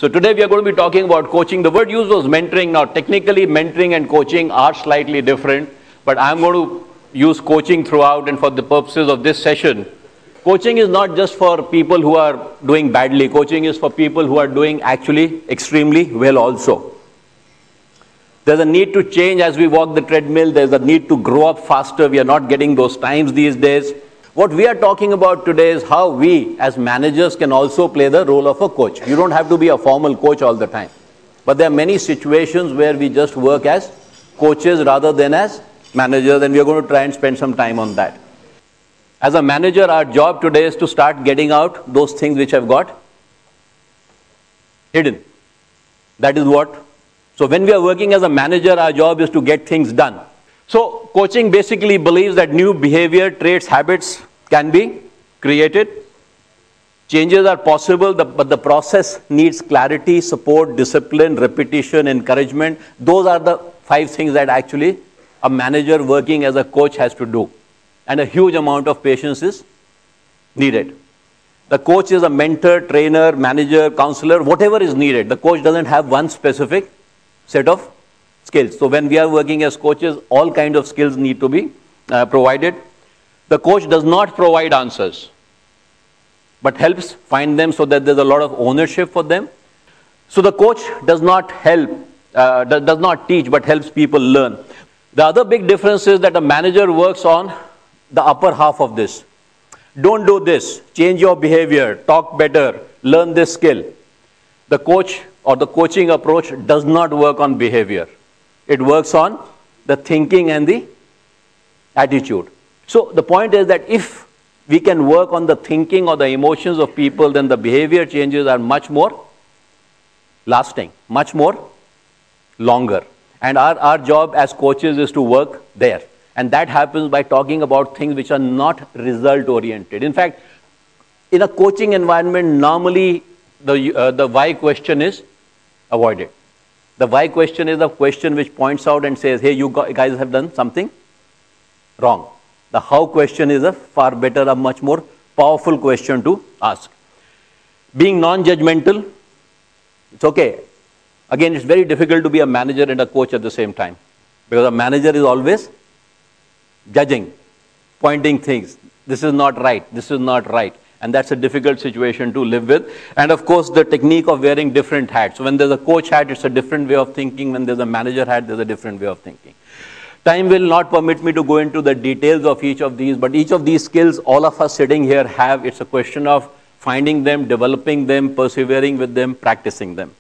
So today we are going to be talking about coaching. The word used was mentoring. Now technically mentoring and coaching are slightly different, but I'm going to use coaching throughout, and for the purposes of this session, coaching is not just for people who are doing badly. Coaching is for people who are doing actually extremely well also. There's a need to change as we walk the treadmill. There's a need to grow up faster. We are not getting those times these days. What we are talking about today is how we as managers can also play the role of a coach. You don't have to be a formal coach all the time. But there are many situations where we just work as coaches rather than as managers, and we are going to try and spend some time on that. As a manager, our job today is to start getting out those things which have got hidden. That is what. So when we are working as a manager, our job is to get things done. So coaching basically believes that new behavior, traits, habits can be created. Changes are possible, but the process needs clarity, support, discipline, repetition, encouragement. Those are the 5 things that actually a manager working as a coach has to do. And a huge amount of patience is needed. The coach is a mentor, trainer, manager, counselor, whatever is needed. The coach doesn't have one specific set of skills. So when we are working as coaches, all kinds of skills need to be provided. The coach does not provide answers, but helps find them so that there's a lot of ownership for them. So the coach does not help, does not teach, but helps people learn. The other big difference is that a manager works on the upper half of this. Don't do this, change your behavior, talk better, learn this skill. The coach or the coaching approach does not work on behavior. It works on the thinking and the attitude. So the point is that if we can work on the thinking or the emotions of people, then the behavior changes are much more lasting, much more longer. And our job as coaches is to work there. And that happens by talking about things which are not result-oriented. In fact, in a coaching environment, normally the why question is avoided. The why question is a question which points out and says, hey, you guys have done something wrong. The how question is a far better, a much more powerful question to ask. Being non-judgmental, it's okay. Again, it's very difficult to be a manager and a coach at the same time, because a manager is always judging, pointing things. This is not right. This is not right. And that's a difficult situation to live with. And of course, the technique of wearing different hats. So when there's a coach hat, it's a different way of thinking. When there's a manager hat, there's a different way of thinking. Time will not permit me to go into the details of each of these, but each of these skills, all of us sitting here have. It's a question of finding them, developing them, persevering with them, practicing them.